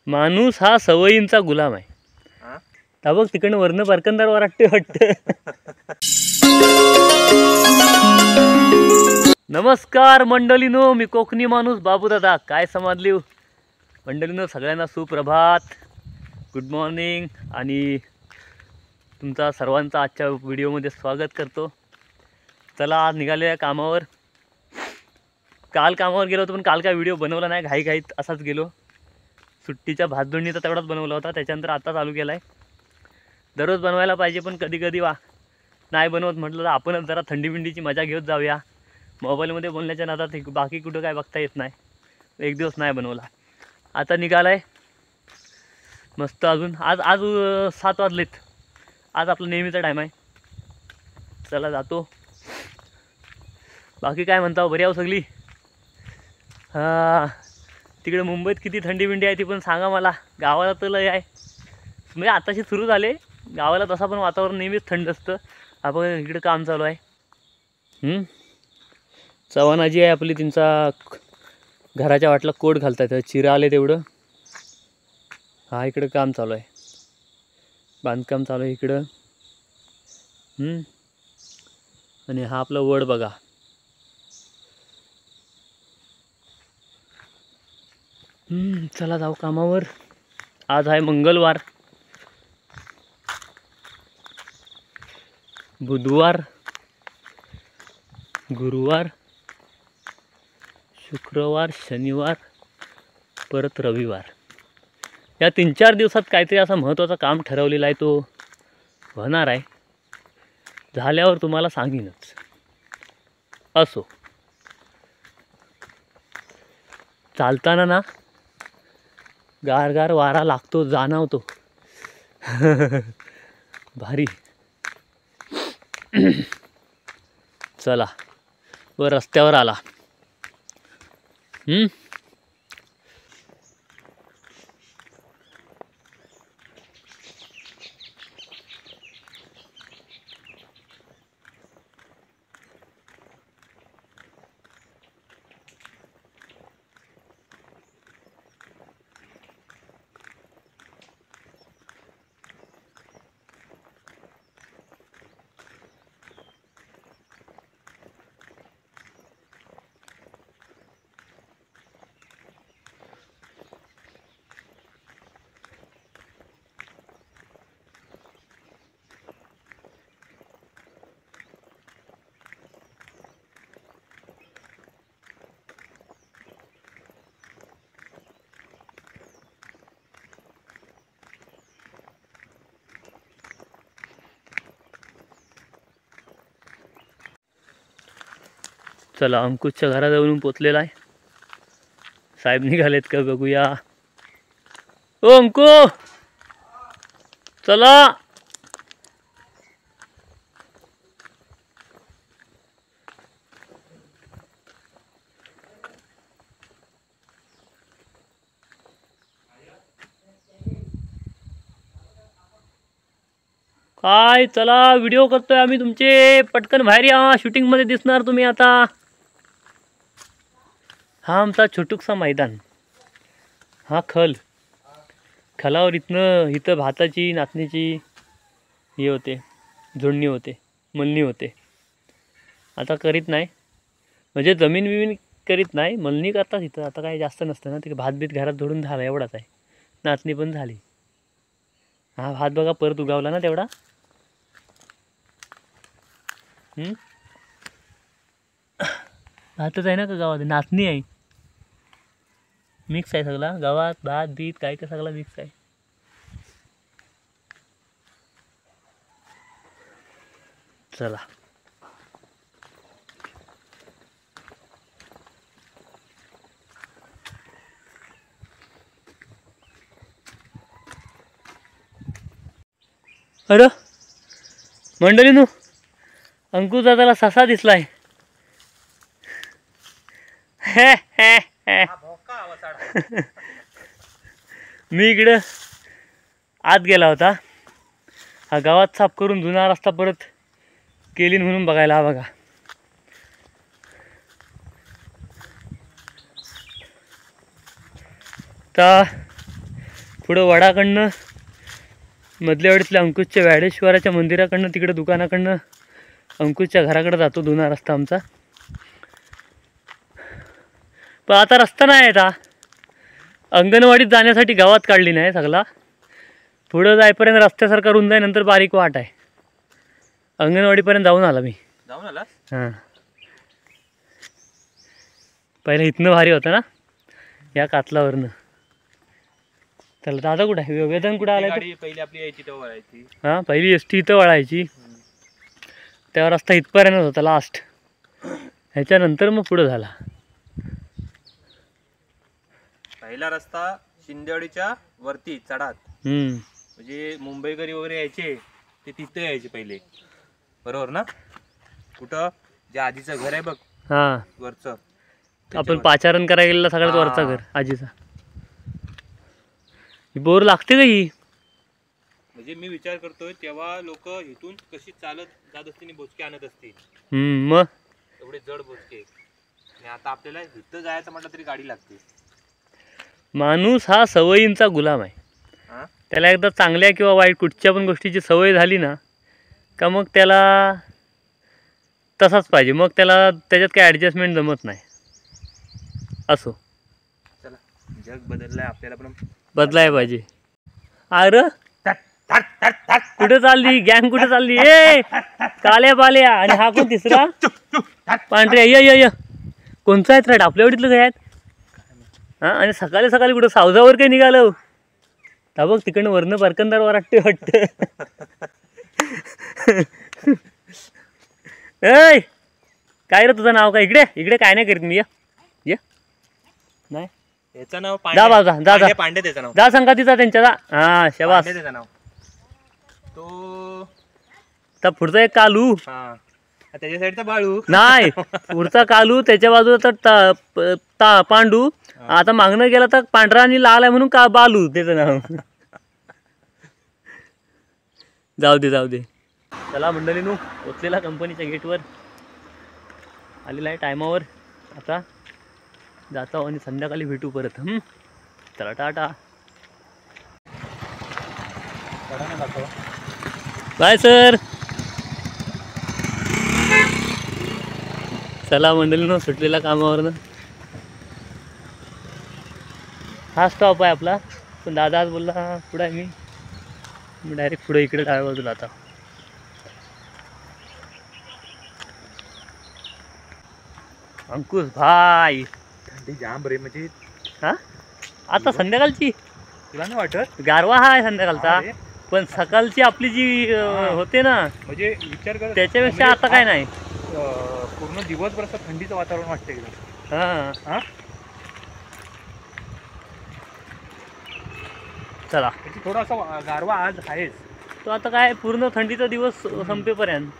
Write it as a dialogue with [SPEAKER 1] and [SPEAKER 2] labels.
[SPEAKER 1] माणूस हा सवयींचा गुलाम आहे. हा बघ तिकडनं वर्ण परकंदार वाटते वाटतं. नमस्कार मंडळीनो, मी कोकणी माणूस बाबू दादा. काय समजली मंडळीनो? सगळ्यांना सुप्रभात, गुड मॉर्निंग आणि तुमचा सर्वांचा आजच्या व्हिडिओमध्ये स्वागत करतो. चला आज निघाले कामावर. काल कामावर गेलो होतो पण काल काय व्हिडिओ बनवला नाही, घाईघाईत असाच गेलो. सुट्टीच्या भातबंडीचा तेवढाच बनवला होता, त्याच्यानंतर आता चालू केला आहे. दररोज बनवायला पाहिजे पण कधी कधी नाही बनवत. म्हटलं तर आपणच जरा थंडी बिंडीची मजा घेत जाऊया. मोबाईलमध्ये बोलण्याच्या नादात बाकी कुठं काय बघता येत नाही. एक दिवस नाही बनवला. आता निघाला आहे मस्त. अजून आज 7 वाजलेत. आज आपला नेहमीचा टाईम आहे. चला जातो. बाकी काय म्हणता, बरी आहो सगळी? हां, तिकडे मुंबईत किती थंडी बिंडी आहे ती पण सांगा मला. गावाला तर लय आहे, म्हणजे आताशी सुरू झाले. गावाला तसा पण वातावरण नेहमीच थंड असतं. आपण इकडे काम चालू आहे. चव्हाणाजी आहे आपली, त्यांचा घराच्या वाटला कोट घालतात, चिरा आले तेवढं. हा इकडं काम चालू आहे, बांधकाम चालू आहे इकडं. आणि हा आपला वड बघा. चला जाऊ कामावर. आज आहे मंगळवार, बुधवार, गुरुवार, शुक्रवार, शनिवार, परत रविवार. या 3-4 दिवसात काहीतरी असा महत्त्वाचं काम ठरवलेलं आहे, तो होणार आहे. झाल्यावर तुम्हाला सांगीनच. असो, चालताना ना गारगार वारा लागतो, जाणवतो. भारी. चला वर रस्त्यावर आला. चला अंकुशच्या घराजवळून पोचलेला आहे. साहेब निघालेत का बघूया. ओ अंकु, चला. काय, चला व्हिडिओ करतोय आम्ही तुमचे. पटकन बाहेर या, शूटिंगमध्ये दिसणार तुम्ही आता. हा आमचा छोटूकसा मैदान. हा खलावर इथं भाताची, नाचणीची हे होते, झोडणी होते, मळणी होते. आता करीत नाही, म्हणजे जमीन बिमीन करीत नाही, मळणी करतात इथं. आता काय जास्त नसतं ना, ते भात बीत घरात झोडून झाला एवढाच आहे. नाचणी पण झाली. हा भात बघा परत उगावला ना तेवढा. भातच आहे ना का गावात? नाचणी आहे, मिक्स आहे सगळा. गावात भात बीत काय का सगळा मिक्स आहे. चला अरे मंडळीनो, अंकुश दादाला ससा दिसलाय. मी इकडं आत गेला होता. हा गावात साफ करून जुना रस्ता परत केलीन म्हणून बघायला. हा बघा, तर पुढं वडाकडनं मधल्या वेळेतल्या अंकुशच्या व्याडेश्वराच्या मंदिराकडनं तिकडं दुकानाकडनं अंकुशच्या घराकडे जातो जुना रस्ता आमचा. पण आता रस्ता नाही आहे. अंगणवाडीत जाण्यासाठी गावात काढली नाही सगळा. पुढं जायपर्यंत रस्त्यासारखा रुंद आहे, नंतर बारीक वाट आहे. अंगणवाडीपर्यंत जाऊन आला मी.
[SPEAKER 2] जाऊन आला?
[SPEAKER 1] हां, पहिले इथनं भारी होतं ना या कातलावरनं. चला दादा कुठं आहे? वेदन कुठं आलाय?
[SPEAKER 2] पहिली आपली यायची तेव्हा वळायची.
[SPEAKER 1] हां, पहिली एस टी इथं वळायची. तेव्हा रस्ता इथपर्यंत होता लास्ट. ह्याच्यानंतर मग पुढं झाला.
[SPEAKER 2] पहिला रस्ता शिंदेवाडीच्या वरती चढात, म्हणजे मुंबईकरी वगैरे यायचे ते तिथे यायचे पहिले, बरोबर ना? कुठं जे आजीचं घर आहे बघ,
[SPEAKER 1] हां,
[SPEAKER 2] वरचं
[SPEAKER 1] आपण पाचारण करायला गेलेला सगळ्यात वरचा घर आजीचा. बोर लागते का ही?
[SPEAKER 2] म्हणजे मी विचार करतोय तेव्हा लोक इथून कशी चालत जात असतील, बोचके आणत असतील.
[SPEAKER 1] मग
[SPEAKER 2] एवढे जड बोचके. आणि आता आपल्याला इथं जायचं म्हटलं तरी गाडी लागते.
[SPEAKER 1] माणूस हा सवयींचा गुलाम आहे. त्याला एकदा चांगल्या किंवा वाईट कुठच्या पण गोष्टीची सवय झाली ना का मग त्याला तसाच पाहिजे. मग त्याला त्याच्यात काही ॲडजस्टमेंट जमत नाही. असो,
[SPEAKER 2] चला, जग बदललंय, आपल्याला पण
[SPEAKER 1] बदलाय पाहिजे. अरे कुठे चालली गँग? कुठे चालली? ए काल्या पाल्या. आणि हा कोण तिसरा पांढऱ्या? य कोणचा आहे थ्रेड? आपल्या एवढीतलं काय आहेत? हां, आणि सकाळी सकाळी कुठं सावजावर काही निघालं? का बघ तिकडनं वरनं परकंदार वराटते वाटतं. ऐ काय रे तुझं नाव काय? इकडे इकडे काय नाही करीत मी. ये नाही,
[SPEAKER 2] याचं नाव
[SPEAKER 1] जा बाबा, जा जा
[SPEAKER 2] पांडे, त्याचं नाव
[SPEAKER 1] जा संगतीचा त्यांच्या. जा. हां, शबास.
[SPEAKER 2] त्याचं नाव तो.
[SPEAKER 1] तर पुढचा एक कालू.
[SPEAKER 2] हा, त्याच्या साईडचा बाळू.
[SPEAKER 1] नाही, पुढचा कालू, त्याच्या बाजूला पांडू. आता मागणं गेला तर पांढरा आणि लाल आहे म्हणून का बालू त्याचं नाव. जाऊ दे जाऊ दे. चला मंडळीनू, पोचलेला कंपनीच्या गेटवर आलेला आहे टायमावर. आता जातो आणि संध्याकाळी भेटू परत. चला टाटा, बाय सर. चला मंडळीनं, सुटलेला कामावरनं. हा स्टॉप आहे आपला. पण दादा आज बोलला पुढं आहे. मी डायरेक्ट पुढे इकडे डाव्या बाजूला. आता अंकुश भाई,
[SPEAKER 2] थंडी जाम रे. म्हणजे
[SPEAKER 1] हा आता संध्याकाळची
[SPEAKER 2] तुला नाही वाटत?
[SPEAKER 1] गारवा हा आहे संध्याकाळचा, पण सकाळची आपली जी होते ना,
[SPEAKER 2] म्हणजे विचार कर,
[SPEAKER 1] त्याच्यापेक्षा आता काय नाही.
[SPEAKER 2] पूर्ण दिवसभर असं थंडीचं वातावरण वाटतं एकदम.
[SPEAKER 1] हां
[SPEAKER 2] हां,
[SPEAKER 1] चला.
[SPEAKER 2] थोडासा गारवा आज आहेच.
[SPEAKER 1] तो आता काय पूर्ण थंडीचा दिवस संपेपर्यंत.